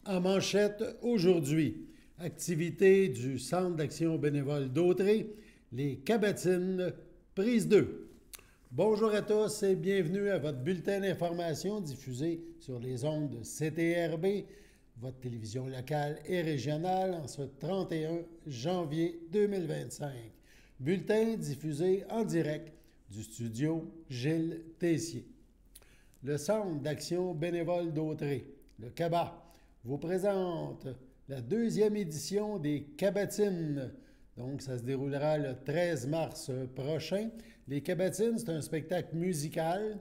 En manchette aujourd'hui, activité du Centre d'action bénévole d'Autrey, les Cabatines, prise 2. Bonjour à tous et bienvenue à votre bulletin d'information diffusé sur les ondes de CTRB, votre télévision locale et régionale, en ce 31 janvier 2025. Bulletin diffusé en direct du studio Gilles Tessier. Le Centre d'action bénévole d'Autrey, le CABA, vous présente la deuxième édition des Cabatines. Donc, ça se déroulera le 13 mars prochain. Les Cabatines, c'est un spectacle musical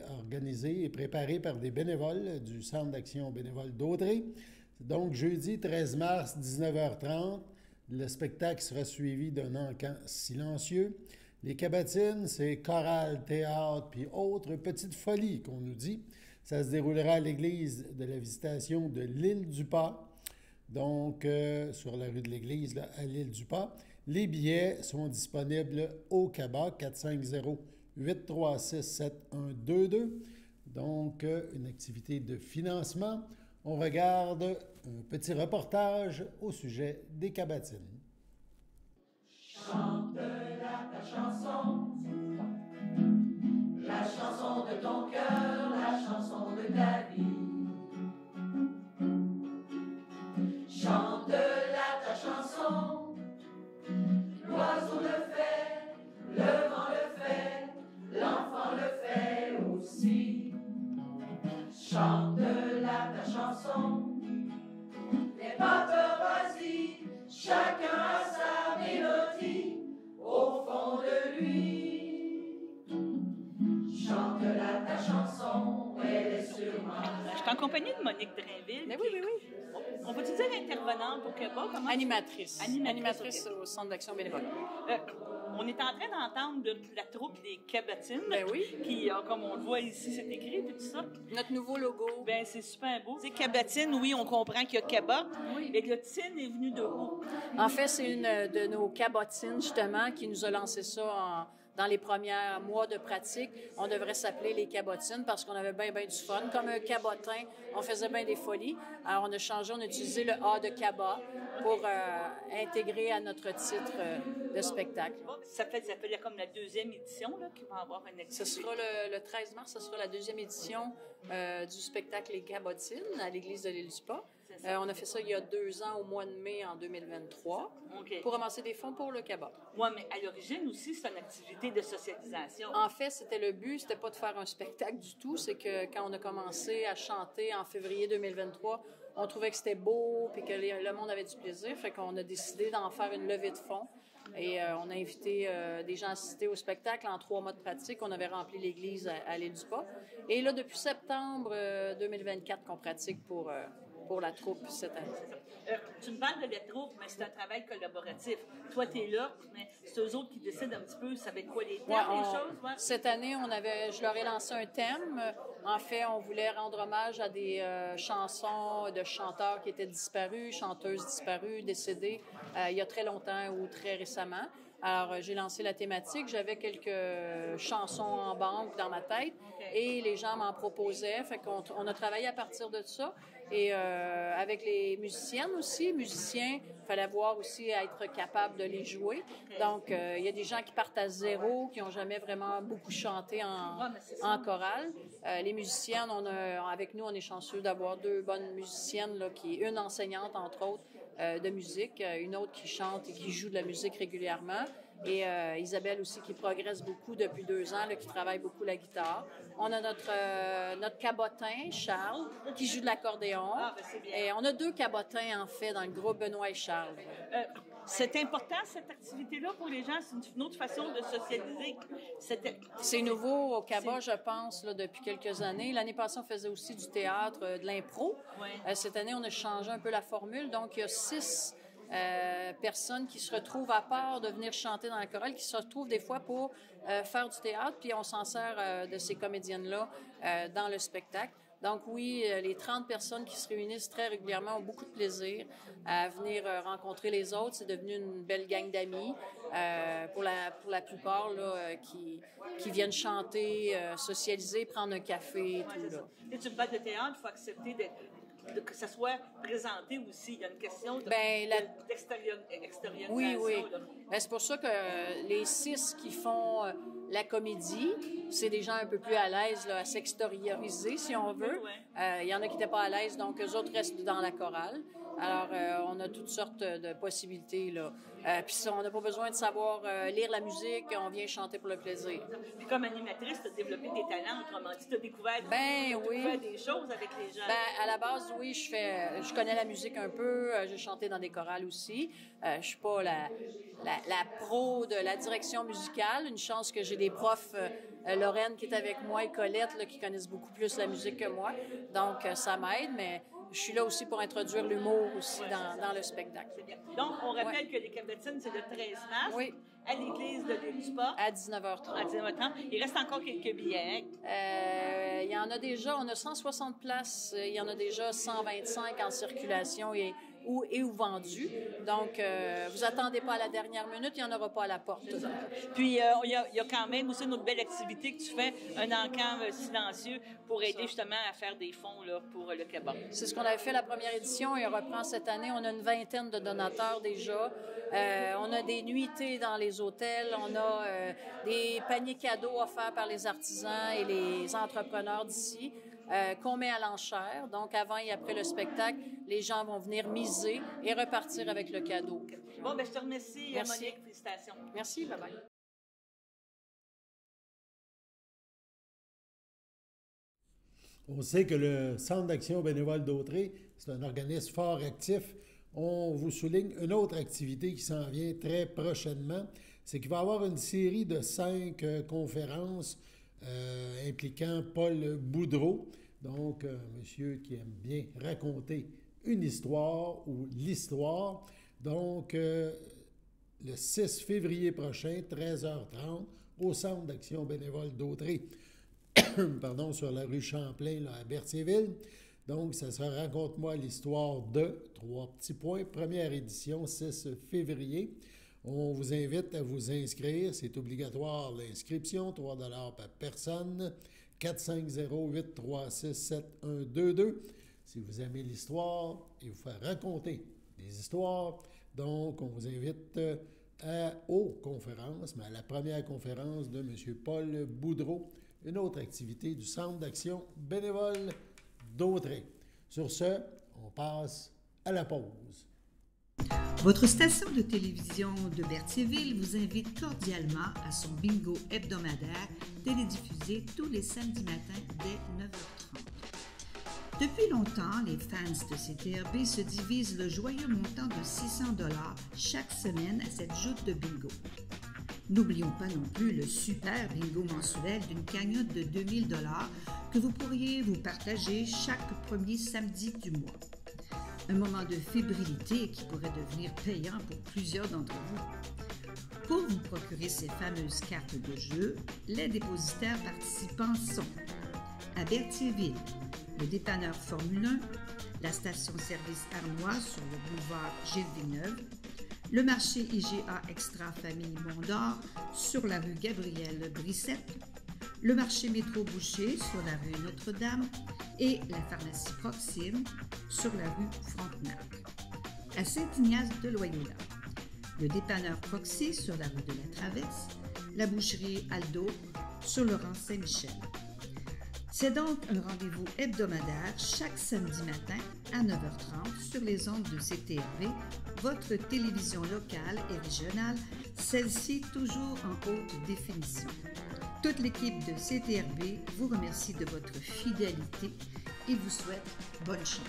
organisé et préparé par des bénévoles du Centre d'action bénévole d'Autrey. Donc, jeudi 13 mars, 19h30, le spectacle sera suivi d'un encan silencieux. Les Cabatines, c'est chorale, théâtre, puis autres petites folies qu'on nous dit. Ça se déroulera à l'église de la Visitation de l'Île-du-Pas, donc sur la rue de l'église, là, à l'Île-du-Pas. Les billets sont disponibles au CABA, 450-836-7122. Donc, une activité de financement. On regarde un petit reportage au sujet des Cabatines. Chante-la ta chanson, la chanson de ton cœur, la chanson de ta vie. Chante-la ta chanson, l'oiseau le fait, le vent le fait, l'enfant le fait aussi. Chante-la ta chanson, n'aie pas peur, vas-y, chacun a sa mélodie au fond de lui. Chante-la ta chanson, elle est sûrement. Je suis en compagnie de Monique Drainville. Mais oui. On va-tu dire intervenante au CABA? Animatrice. Animatrice okay. Au Centre d'action bénévole. On est en train d'entendre la troupe des Cabatines. Ben oui. Qui, comme on le voit ici, c'est écrit et tout ça. Notre nouveau logo. Ben c'est super beau. C'est Cabatines, oui, on comprend qu'il y a CABA. Oui. Et que le TIN est venu de où? En fait, c'est une de nos cabotines, justement, qui nous a lancé ça dans les premiers mois de pratique. On devrait s'appeler les cabotines parce qu'on avait bien du fun. Comme un cabotin, on faisait bien des folies. Alors, on a changé, on a utilisé le A de CABA pour intégrer à notre titre de spectacle. Ça fait comme la deuxième édition là, qui va avoir une activité. Ce sera le 13 mars, ce sera la deuxième édition du spectacle Les Cabotines à l'église de l'Île-du-Pas. On a fait ça il y a 2 ans, au mois de mai en 2023, pour ramasser des fonds pour le CABA. Oui, mais à l'origine aussi, c'est une activité de socialisation. En fait, c'était le but, c'était pas de faire un spectacle du tout, c'est que quand on a commencé à chanter en février 2023, on trouvait que c'était beau et que le monde avait du plaisir, fait qu'on a décidé d'en faire une levée de fonds. Et on a invité des gens à assister au spectacle. En 3 mois de pratique, on avait rempli l'église à l'Île-du-Pas. Et là, depuis septembre 2024 qu'on pratique pour la troupe cette année. Tu me parles de la troupe, mais c'est un travail collaboratif. Toi, tu es là, mais c'est eux autres qui décident un petit peu, ça va être quoi les thèmes, les choses? Ouais. Cette année, je leur ai lancé un thème. En fait, on voulait rendre hommage à des chansons de chanteurs qui étaient disparus, chanteuses disparues, décédées il y a très longtemps ou très récemment. Alors, j'ai lancé la thématique. J'avais quelques chansons en banque dans ma tête et les gens m'en proposaient. Fait qu'on a travaillé à partir de ça. Et avec les musiciennes aussi, musiciens, il fallait voir aussi être capable de les jouer. Donc, il y a des gens qui partent à zéro, qui n'ont jamais vraiment beaucoup chanté en chorale. Les musiciennes, avec nous, on est chanceux d'avoir 2 bonnes musiciennes, là, une enseignante, entre autres, de musique, une autre qui chante et qui joue de la musique régulièrement. Et Isabelle aussi qui progresse beaucoup depuis 2 ans, là, qui travaille beaucoup la guitare. On a notre cabotin, Charles, qui joue de l'accordéon. Ah, ben c'est bien. Et on a 2 cabotins, en fait, dans le groupe Benoît et Charles. C'est important, cette activité-là, pour les gens. C'est une autre façon de socialiser. C'est nouveau au CABA, je pense, là, depuis quelques années. L'année passée, on faisait aussi du théâtre, de l'impro. Ouais. Cette année, on a changé un peu la formule. Donc, il y a 6 personnes qui se retrouvent, à part de venir chanter dans la chorale, qui se retrouvent des fois pour faire du théâtre, puis on s'en sert de ces comédiennes-là dans le spectacle. Donc oui, les 30 personnes qui se réunissent très régulièrement ont beaucoup de plaisir à venir rencontrer les autres. C'est devenu une belle gang d'amis pour la plupart là, qui viennent chanter, socialiser, prendre un café et tout. Là. Et tu me parles de théâtre, il faut accepter que ça soit présenté aussi. Il y a une question d'extériorisation. Oui, oui. Là. Ben, c'est pour ça que les 6 qui font la comédie, c'est des gens un peu plus à l'aise là, à s'extérioriser, si on veut. Il y en a qui n'étaient pas à l'aise, donc eux autres restent dans la chorale. Alors, on a toutes sortes de possibilités, là. Puis on n'a pas besoin de savoir lire la musique, on vient chanter pour le plaisir. Puis comme animatrice, tu as développé des talents, autrement dit, tu as découvert, des choses avec les gens. Ben, à la base, oui, je connais la musique un peu, j'ai chanté dans des chorales aussi. Je suis pas la pro de la direction musicale. Une chance que j'ai des profs, Lorraine qui est avec moi et Colette, là, qui connaissent beaucoup plus la musique que moi. Donc, ça m'aide, mais je suis là aussi pour introduire l'humour aussi dans le spectacle. C'est bien. Donc, on rappelle que les cabottines, c'est le 13 mars à l'église de l'île du Port. À 19h30. À 19h30. Il reste encore quelques billets. Il y en a déjà, on a 160 places, il y en a déjà 125 en circulation et vendus. Donc, vous attendez pas à la dernière minute, il n'y en aura pas à la porte. Puis, il y a quand même aussi une autre belle activité que tu fais, un encamp silencieux pour aider justement à faire des fonds là, pour le kebab. C'est ce qu'on avait fait la première édition et on reprend cette année. On a une vingtaine de donateurs déjà. On a des nuitées dans les hôtels. On a des paniers cadeaux offerts par les artisans et les entrepreneurs d'ici. Qu'on met à l'enchère. Donc, avant et après le spectacle, les gens vont venir miser et repartir avec le cadeau. Bon, ben je te remercie, Merci. Monique. Félicitations. Merci, bye-bye. On sait que le Centre d'action bénévole d'Autrey, c'est un organisme fort actif. On vous souligne une autre activité qui s'en vient très prochainement. C'est qu'il va y avoir une série de 5 conférences impliquant Paul Boudreau. Donc, monsieur qui aime bien raconter une histoire ou l'histoire. Donc, le 6 février prochain, 13h30, au Centre d'action bénévole d'Autrey, pardon, sur la rue Champlain, là, à Berthierville. Donc, ça sera Raconte-moi l'histoire de 3 petits points, première édition, 6 février. On vous invite à vous inscrire. C'est obligatoire l'inscription, 3 $ par personne. 450-836-7122. Si vous aimez l'histoire et vous faire raconter des histoires, donc on vous invite aux conférences, mais à la première conférence de M. Paul Boudreau, une autre activité du Centre d'action bénévole d'Autrey. Sur ce, on passe à la pause. Votre station de télévision de Berthierville vous invite cordialement à son bingo hebdomadaire télédiffusé tous les samedis matins dès 9h30. Depuis longtemps, les fans de CTRB se divisent le joyeux montant de 600 $ chaque semaine à cette joute de bingo. N'oublions pas non plus le super bingo mensuel d'une cagnotte de 2000 $ que vous pourriez vous partager chaque premier samedi du mois. Un moment de fébrilité qui pourrait devenir payant pour plusieurs d'entre vous. Pour vous procurer ces fameuses cartes de jeu, les dépositaires participants sont à Berthierville, le dépanneur Formule 1, la station-service Arnois sur le boulevard Gilles Villeneuve, le marché IGA Extra Famille Mondor sur la rue Gabriel Brissette, le marché Métro Boucher sur la rue Notre-Dame et la pharmacie Proxime sur la rue Frontenac. À Saint-Ignace de Loyola, le dépanneur Proxy sur la rue de la Traverse, la boucherie Aldo sur le rang Saint-Michel. C'est donc un rendez-vous hebdomadaire chaque samedi matin à 9h30 sur les ondes de CTRB, votre télévision locale et régionale, celle-ci toujours en haute définition. Toute l'équipe de CTRB vous remercie de votre fidélité et vous souhaite bonne chance.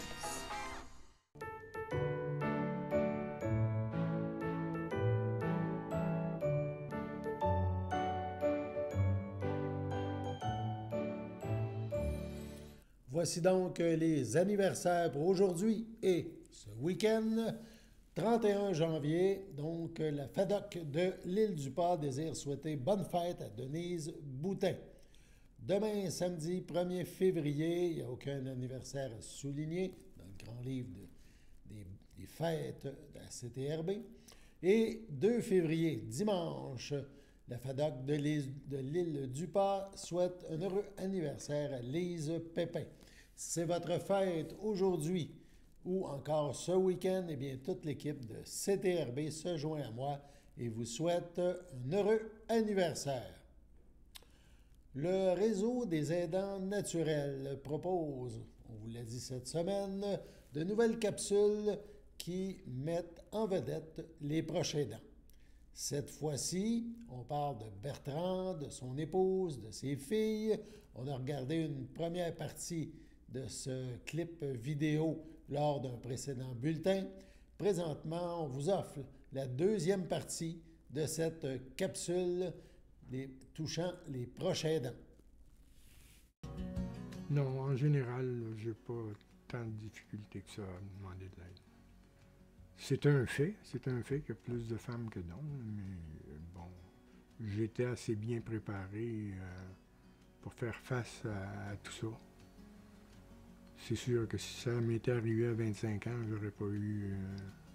Voici donc les anniversaires pour aujourd'hui et ce week-end. 31 janvier, donc la FADOC de l'île du Port désire souhaiter bonne fête à Denise Boutin. Demain, samedi 1er février, il n'y a aucun anniversaire à souligner dans le grand livre des fêtes de la CTRB. Et 2 février, dimanche, la FADOC de l'île du Port souhaite un heureux anniversaire à Lise Pépin. c'est votre fête aujourd'hui ou encore ce week-end, eh bien, toute l'équipe de CTRB se joint à moi et vous souhaite un heureux anniversaire. Le réseau des aidants naturels propose, on vous l'a dit cette semaine, de nouvelles capsules qui mettent en vedette les proches aidants. Cette fois-ci, on parle de Bertrand, de son épouse, de ses filles. On a regardé une première partie de ce clip vidéo lors d'un précédent bulletin. Présentement, on vous offre la deuxième partie de cette capsule touchant les proches aidants. Non, en général, j'ai pas tant de difficultés que ça à demander de l'aide. C'est un fait qu'il y a plus de femmes que d'hommes, mais bon, j'étais assez bien préparé pour faire face à tout ça. C'est sûr que si ça m'était arrivé à 25 ans, j'aurais pas eu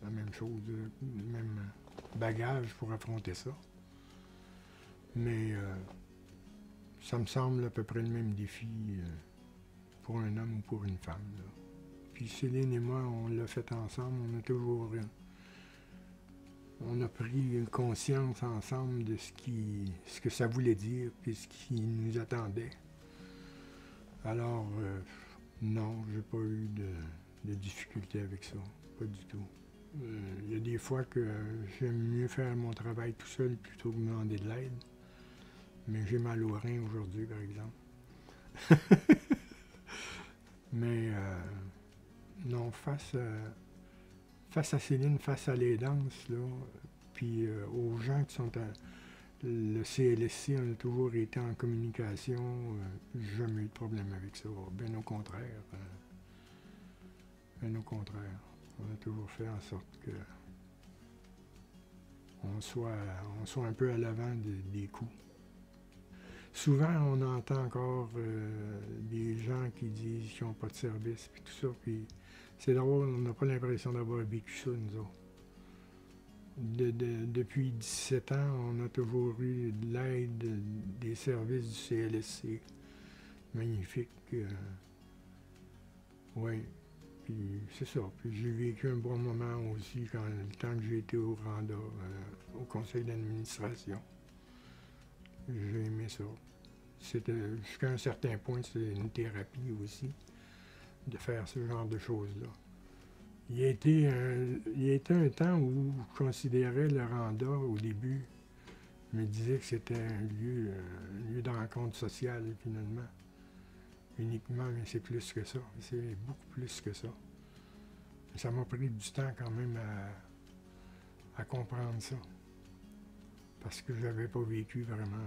la même chose, le même bagage pour affronter ça. Mais ça me semble à peu près le même défi pour un homme ou pour une femme, là. Puis Céline et moi, on l'a fait ensemble, on a pris conscience ensemble de ce que ça voulait dire, puis ce qui nous attendait. Alors, non, j'ai pas eu de difficulté avec ça, pas du tout. Il y a des fois que j'aime mieux faire mon travail tout seul plutôt que demander de l'aide. Mais j'ai mal au rein aujourd'hui, par exemple. Mais non, face à Céline, face à l'aidance, là, puis aux gens qui sont à le CLSC, on a toujours été en communication, jamais eu de problème avec ça, bien au contraire. Bien au contraire. On a toujours fait en sorte que on soit un peu à l'avant des coups. Souvent, on entend encore des gens qui disent qu'ils n'ont pas de service, puis tout ça, puis c'est drôle, on n'a pas l'impression d'avoir vécu ça, nous autres. Depuis 17 ans, on a toujours eu de l'aide des services du CLSC. Magnifique. Oui, puis c'est ça. Puis j'ai vécu un bon moment aussi le temps que j'ai été au Randa, au conseil d'administration. J'ai aimé ça. Jusqu'à un certain point, c'est une thérapie aussi, de faire ce genre de choses-là. Il y a été un temps où je considérais le Randa, au début, me disais que c'était un lieu de rencontre sociale, finalement. Uniquement, mais c'est plus que ça. C'est beaucoup plus que ça. Ça m'a pris du temps quand même à comprendre ça. Parce que je n'avais pas vécu vraiment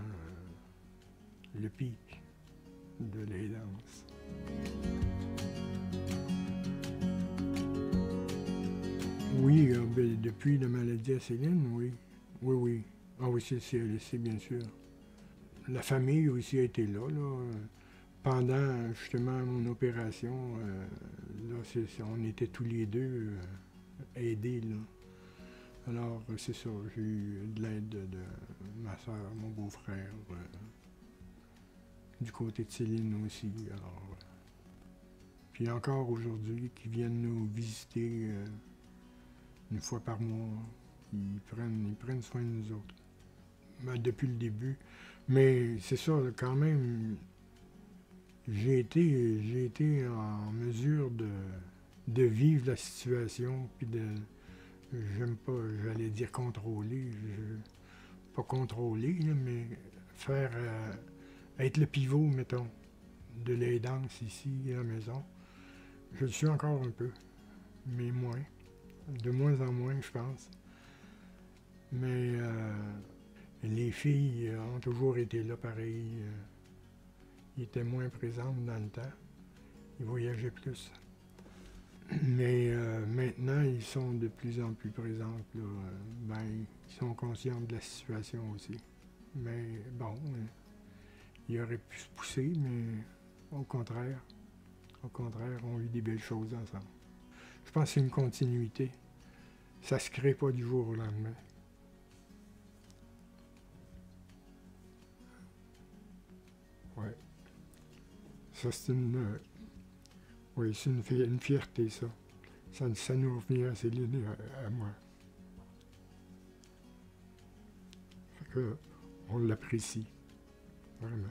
le pic de l'aidance. Oui, depuis la maladie à Céline, oui. Oui. Ah oui, c'est bien sûr. La famille aussi a été là. Pendant justement mon opération, on était tous les deux aidés, là. Alors, c'est ça, j'ai eu de l'aide de ma soeur, mon beau-frère, du côté de Céline aussi. Alors, puis encore aujourd'hui, qui viennent nous visiter une fois par mois. Ils prennent soin de nous autres. Depuis le début. Mais c'est ça, quand même, j'ai été en mesure de vivre la situation, puis j'aime pas, j'allais dire contrôler, pas contrôler, là, mais faire, être le pivot, mettons, de l'aidance ici à la maison. Je le suis encore un peu, mais moins. De moins en moins, je pense. Mais les filles ont toujours été là pareil. Ils étaient moins présentes dans le temps. Ils voyageaient plus. Mais maintenant, ils sont de plus en plus présentes. Là. Ils sont conscients de la situation aussi. Mais bon, ils auraient pu se pousser, mais au contraire, on vit des belles choses ensemble. Je pense que c'est une continuité. Ça ne se crée pas du jour au lendemain. Ouais. Ça, c'est une... Oui, c'est une fierté, ça. Ça nous revient à Céline et à moi. Fait que, on l'apprécie, vraiment.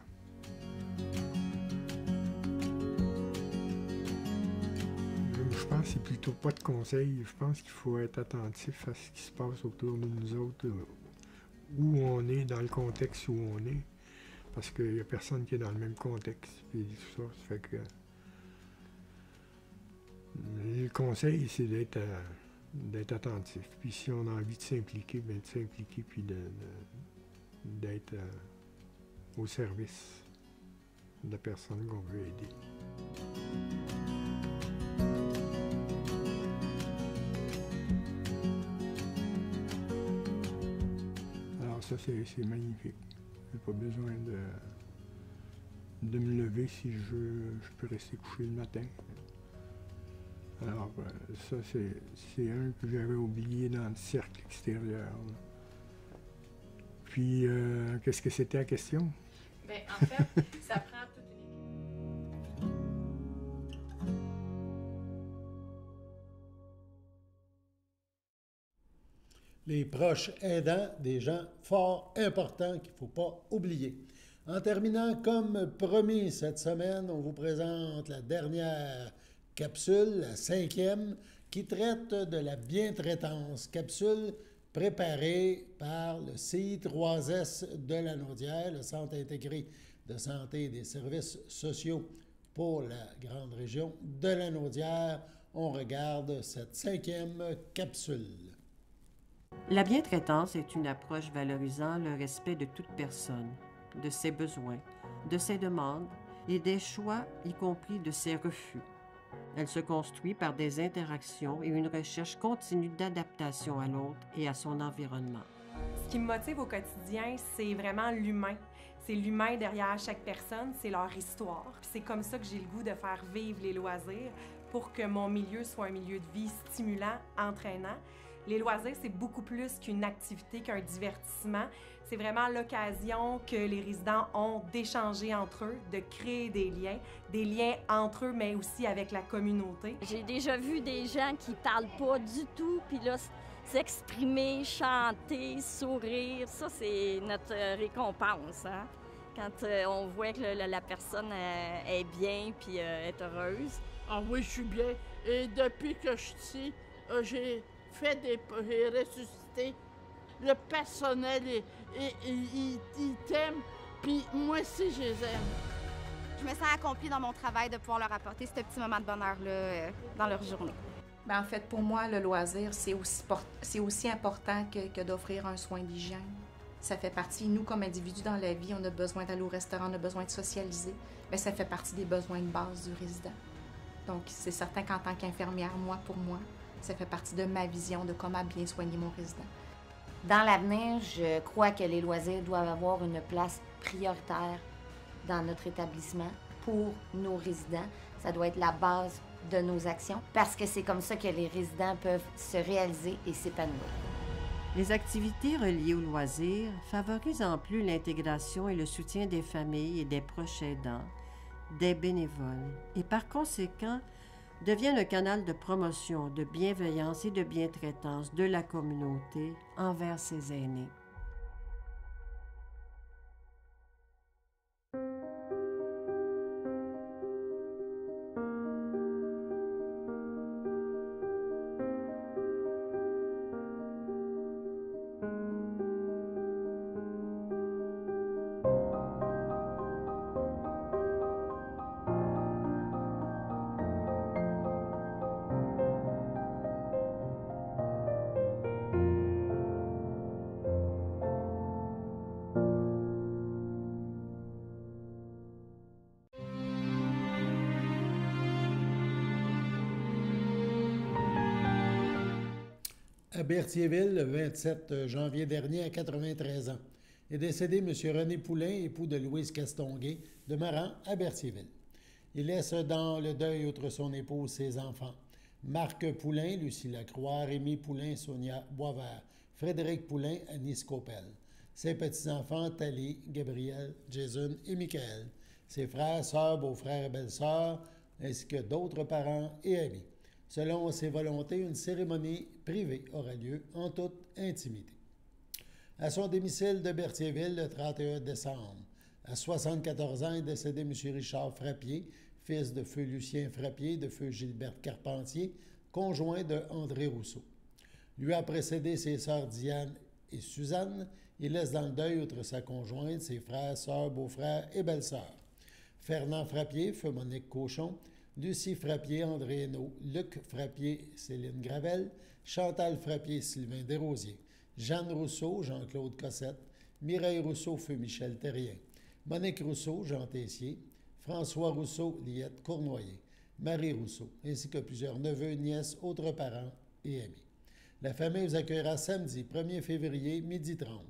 Je pense que c'est plutôt pas de conseil. Je pense qu'il faut être attentif à ce qui se passe autour de nous autres, où on est, dans le contexte où on est. Parce qu'il n'y a personne qui est dans le même contexte. Puis tout ça, ça fait que... Le conseil, c'est d'être attentif. Puis si on a envie de s'impliquer, bien de s'impliquer puis d'être au service de la personne qu'on veut aider. Alors ça, c'est magnifique. J'ai pas besoin de me lever si je peux rester couché le matin. Alors, ça, c'est un que j'avais oublié dans le cercle extérieur. Là. Puis, qu'est-ce que c'était la question? Bien, en fait, ça prend toute une équipe. Les proches aidants, des gens fort importants qu'il ne faut pas oublier. En terminant, comme promis cette semaine, on vous présente la dernière capsule, la 5e, qui traite de la bientraitance. Capsule préparée par le CI3S de Lanaudière, le Centre intégré de santé et des services sociaux pour la grande région de Lanaudière. On regarde cette 5e capsule. La bientraitance est une approche valorisant le respect de toute personne, de ses besoins, de ses demandes et des choix, y compris de ses refus. Elle se construit par des interactions et une recherche continue d'adaptation à l'autre et à son environnement. Ce qui me motive au quotidien, c'est vraiment l'humain. C'est l'humain derrière chaque personne, c'est leur histoire. Puis c'est comme ça que j'ai le goût de faire vivre les loisirs pour que mon milieu soit un milieu de vie stimulant, entraînant. Les loisirs, c'est beaucoup plus qu'une activité, qu'un divertissement. C'est vraiment l'occasion que les résidents ont d'échanger entre eux, de créer des liens entre eux, mais aussi avec la communauté. J'ai déjà vu des gens qui parlent pas du tout, puis là, s'exprimer, chanter, sourire, ça, c'est notre récompense, hein? Quand on voit que la personne est bien puis est heureuse. Ah oui, je suis bien. Et depuis que je suis ici, j'ai ressuscité. Le personnel, il t'aime, puis moi aussi, je les aime. Je me sens accomplie dans mon travail de pouvoir leur apporter ce petit moment de bonheur-là dans leur journée. Bien, en fait, pour moi, le loisir, c'est aussi important que d'offrir un soin d'hygiène. Ça fait partie, nous, comme individus dans la vie, on a besoin d'aller au restaurant, on a besoin de socialiser. Bien, ça fait partie des besoins de base du résident. Donc, c'est certain qu'en tant qu'infirmière, pour moi, ça fait partie de ma vision de comment bien soigner mon résident. Dans l'avenir, je crois que les loisirs doivent avoir une place prioritaire dans notre établissement pour nos résidents. Ça doit être la base de nos actions parce que c'est comme ça que les résidents peuvent se réaliser et s'épanouir. Les activités reliées aux loisirs favorisent en plus l'intégration et le soutien des familles et des proches aidants, des bénévoles, et par conséquent, deviennent un canal de promotion, de bienveillance et de bientraitance de la communauté envers ses aînés. À Berthierville, le 27 janvier dernier, à 93 ans, est décédé M. René Poulain, époux de Louise Castonguay, demeurant à Berthierville. Il laisse dans le deuil, outre son épouse, ses enfants. Marc Poulain, Lucie Lacroix, Rémi Poulain, Sonia Boisvert, Frédéric Poulain, Annie Scopel. Ses petits-enfants, Thalie, Gabriel, Jason et Michael. Ses frères, sœurs, beaux-frères et belles-sœurs, ainsi que d'autres parents et amis. Selon ses volontés, une cérémonie privée aura lieu en toute intimité. À son domicile de Berthierville, le 31 décembre, à 74 ans, est décédé M. Richard Frappier, fils de feu Lucien Frappier, de feu Gilberte Carpentier, conjoint de André Rousseau. Lui a précédé ses sœurs Diane et Suzanne. Il laisse dans le deuil, outre sa conjointe, ses frères, sœurs, beaux-frères et belles-sœurs. Fernand Frappier, feu Monique Cochon, Lucie Frappier, André Hainaut, Luc Frappier, Céline Gravel, Chantal Frappier, Sylvain Desrosiers, Jeanne Rousseau, Jean-Claude Cossette, Mireille Rousseau, feu Michel Terrien, Monique Rousseau, Jean Tessier, François Rousseau, Liette Cournoyer, Marie Rousseau, ainsi que plusieurs neveux, nièces, autres parents et amis. La famille vous accueillera samedi 1er février, 12h30,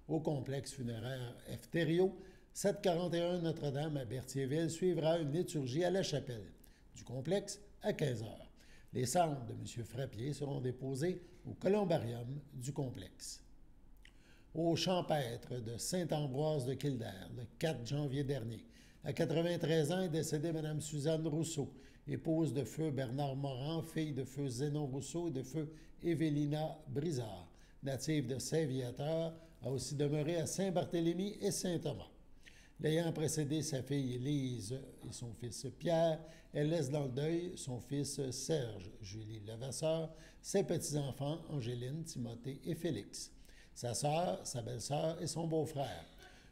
au complexe funéraire F. Thériault, 741 Notre-Dame à Berthierville. Suivra une liturgie à la chapelle du complexe à 15h. Les cendres de M. Frappier seront déposées au columbarium du complexe. Au champêtre de Saint-Ambroise de Kildare, le 4 janvier dernier, à 93 ans, est décédée Mme Suzanne Rousseau, épouse de feu Bernard Morand, fille de feu Zénon Rousseau et de feu Évélina Brizard, native de Saint-Viateur, a aussi demeuré à Saint-Barthélemy et Saint-Thomas. L'ayant précédé sa fille Élise et son fils Pierre, elle laisse dans le deuil son fils Serge, Julie Levasseur, ses petits-enfants Angéline, Timothée et Félix, sa sœur, sa belle-sœur et son beau-frère.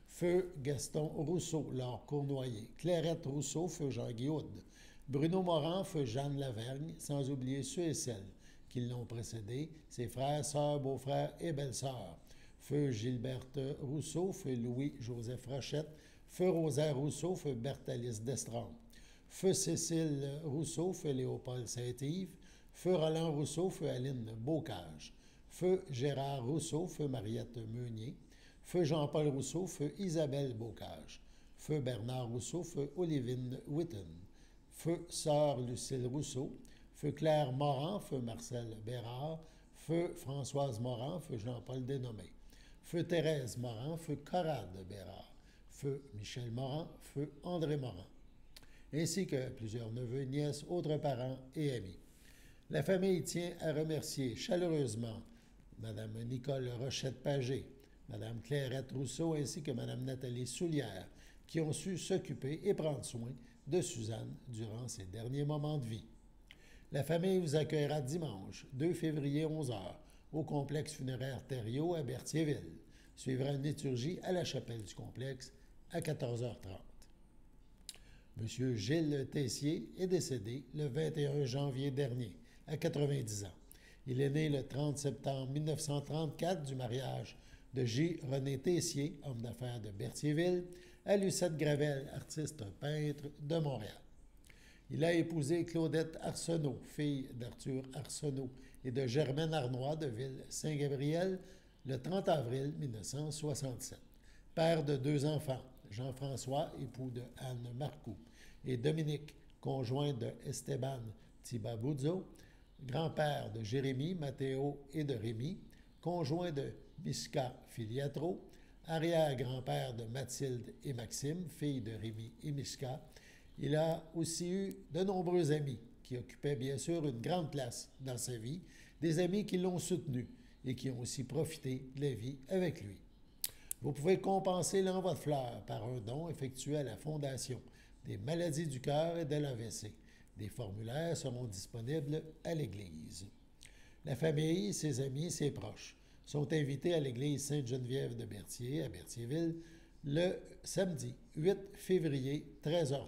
Feu Gaston Rousseau, Laure Cournoyer, Clairette Rousseau, feu Jean-Guiaude, Bruno Morand, feu Jeanne Lavergne, sans oublier ceux et celles qui l'ont précédé, ses frères, sœurs, beaux-frères et belles-sœurs. Feu Gilberte Rousseau, feu Louis-Joseph Rochette, feu Rosaire Rousseau, feu Bertalice Destrand, feu Cécile Rousseau, feu Léopold Saint-Yves, feu Roland Rousseau, feu Aline Bocage, feu Gérard Rousseau, feu Mariette Meunier, feu Jean-Paul Rousseau, feu Isabelle Bocage, feu Bernard Rousseau, feu Olivine Witten, feu Sœur Lucille Rousseau, feu Claire Morand, feu Marcel Bérard, feu Françoise Morand, feu Jean-Paul Dénommé, feu Thérèse Morand, feu Corrade Bérard, feu Michel Morand, feu André Morand, ainsi que plusieurs neveux, nièces, autres parents et amis. La famille tient à remercier chaleureusement Mme Nicole Rochette-Pagé, Mme Clairette Rousseau ainsi que Mme Nathalie Soulière, qui ont su s'occuper et prendre soin de Suzanne durant ses derniers moments de vie. La famille vous accueillera dimanche 2 février 11h au complexe funéraire Thériault à Berthierville. Suivra une liturgie à la chapelle du complexe à 14h30. M. Gilles Tessier est décédé le 21 janvier dernier, à 90 ans. Il est né le 30 septembre 1934 du mariage de J. René Tessier, homme d'affaires de Berthierville, à Lucette Gravel, artiste peintre de Montréal. Il a épousé Claudette Arsenault, fille d'Arthur Arsenault et de Germaine Arnois de Ville-Saint-Gabriel, le 30 avril 1967. Père de 2 enfants, Jean-François, époux de Anne Marcoux, et Dominique, conjoint de Esteban Tibabuzzo, grand-père de Jérémie, Mathéo et de Rémy, conjoint de Miska Filiatro, arrière-grand-père de Mathilde et Maxime, filles de Rémy et Miska. Il a aussi eu de nombreux amis qui occupaient bien sûr une grande place dans sa vie, des amis qui l'ont soutenu et qui ont aussi profité de la vie avec lui. Vous pouvez compenser l'envoi de fleurs par un don effectué à la Fondation des maladies du cœur et de l'AVC. Des formulaires seront disponibles à l'Église. La famille, ses amis, ses proches sont invités à l'Église Sainte-Geneviève de Berthier, à Berthierville, le samedi 8 février, 13h30,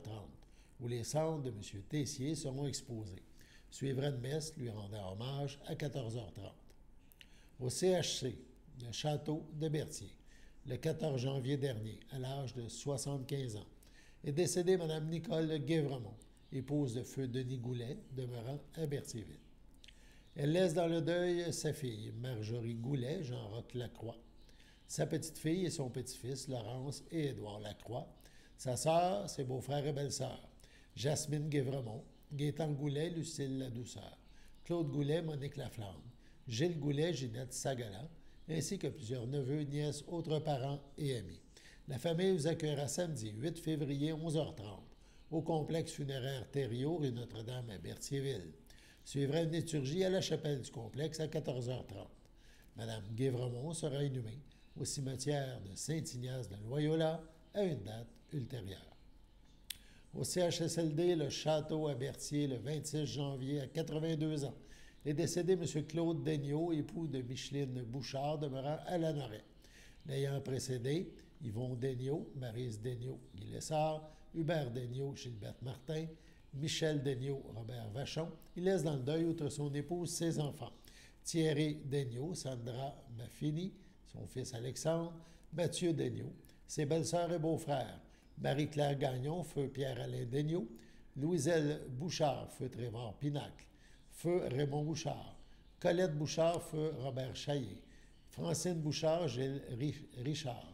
où les cendres de M. Tessier seront exposées. Suivra une messe lui rendant hommage à 14h30. Au CHC, le château de Berthier, le 14 janvier dernier, à l'âge de 75 ans, est décédée Mme Nicole Guévremont, épouse de feu Denis Goulet, demeurant à Berthierville. Elle laisse dans le deuil sa fille, Marjorie Goulet, Jean-Roch Lacroix, sa petite-fille et son petit-fils, Laurence et Édouard Lacroix, sa sœur, ses beaux-frères et belles-sœurs, Jasmine Guévremont, Gaétan Goulet, Lucille Ladouceur, Claude Goulet, Monique Laflamme, Gilles Goulet, Ginette Sagala, ainsi que plusieurs neveux, nièces, autres parents et amis. La famille vous accueillera samedi 8 février 11h30 au complexe funéraire Thériault, rue Notre-Dame à Berthierville. Suivra une liturgie à la chapelle du complexe à 14h30. Mme Guévremont sera inhumée au cimetière de Saint-Ignace de Loyola à une date ultérieure. Au CHSLD, le Château à Berthier, le 26 janvier, à 82 ans, est décédé M. Claude Daigneault, époux de Micheline Bouchard, demeurant à Lanoret. L'ayant précédé, Yvon Daigneault, Maryse Daigneault, Guy Lessard, Hubert Daigneault, Gilberte Martin, Michel Daigneault, Robert Vachon. Il laisse dans le deuil, outre son épouse, ses enfants. Thierry Daigneault, Sandra Maffini, son fils Alexandre, Mathieu Daigneault, ses belles-sœurs et beaux-frères, Marie-Claire Gagnon, feu Pierre-Alain Daigneault, Louiselle Bouchard, feu Trévor Pinacle, feu Raymond Bouchard, Colette Bouchard, feu Robert Chaillé, Francine Bouchard, Gilles Richard,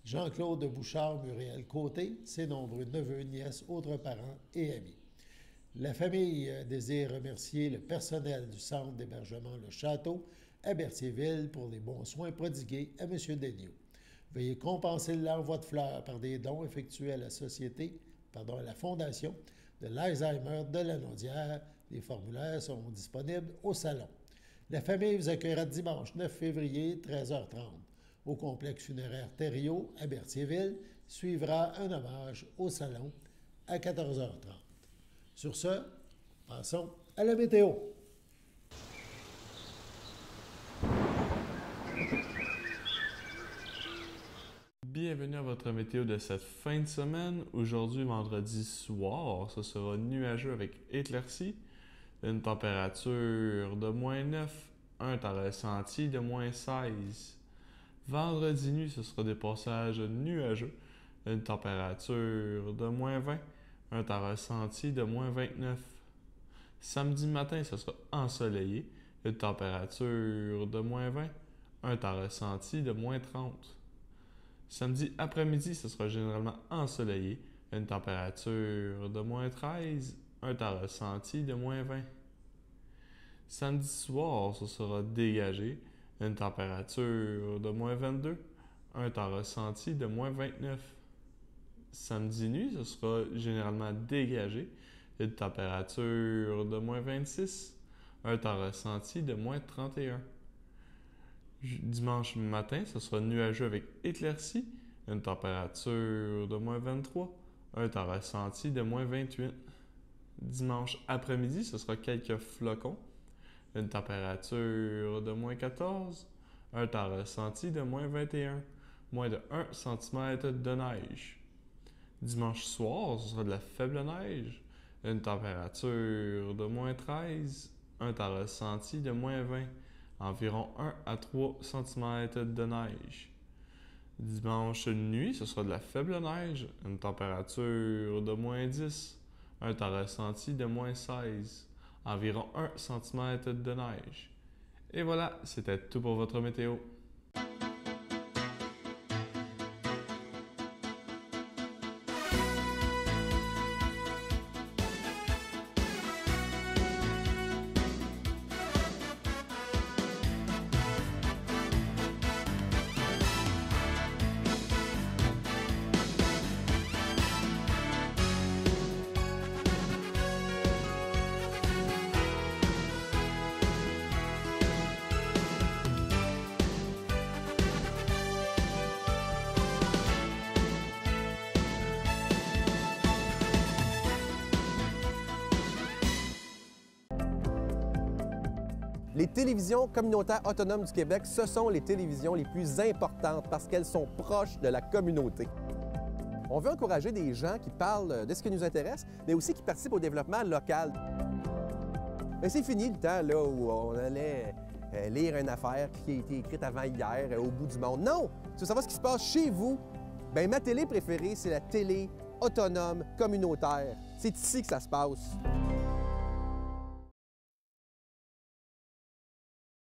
Jean-Claude Bouchard, Muriel Côté, ses nombreux neveux, nièces, autres parents et amis. La famille désire remercier le personnel du centre d'hébergement Le Château à Berthierville pour les bons soins prodigués à M. Daigneault. Veuillez compenser l'envoi de fleurs par des dons effectués à la à la Fondation de l'Alzheimer de Lanaudière. Les formulaires seront disponibles au salon. La famille vous accueillera dimanche 9 février, 13h30. Au complexe funéraire Thériault à Berthierville, suivra un hommage au salon à 14h30. Sur ce, passons à la météo. Bienvenue à votre météo de cette fin de semaine. Aujourd'hui, vendredi soir, ce sera nuageux avec éclaircies. Une température de -9, un temps ressenti de -16. Vendredi nuit, ce sera des passages nuageux. Une température de -20, un temps ressenti de -29. Samedi matin, ce sera ensoleillé. Une température de -20, un temps ressenti de -30. Samedi après-midi, ce sera généralement ensoleillé. Une température de -13, un temps ressenti de -20. Samedi soir, ce sera dégagé. Une température de -22, un temps ressenti de -29. Samedi nuit, ce sera généralement dégagé. Une température de -26, un temps ressenti de -31. Dimanche matin, ce sera nuageux avec éclaircies. Une température de -23, un temps ressenti de -28. Dimanche après-midi, ce sera quelques flocons. Une température de -14, un temps ressenti de -21, moins de 1 cm de neige. Dimanche soir, ce sera de la faible neige. Une température de -13, un temps ressenti de -20, environ 1 à 3 cm de neige. Dimanche nuit, ce sera de la faible neige. Une température de -10, un temps ressenti de -16. Environ 1 cm de neige. Et voilà, c'était tout pour votre météo. Les télévisions communautaires autonomes du Québec, ce sont les télévisions les plus importantes parce qu'elles sont proches de la communauté. On veut encourager des gens qui parlent de ce qui nous intéresse, mais aussi qui participent au développement local. Mais c'est fini le temps là, où on allait lire une affaire qui a été écrite avant hier au bout du monde. Non! Tu veux savoir ce qui se passe chez vous? Bien, ma télé préférée, c'est la télé autonome communautaire. C'est ici que ça se passe.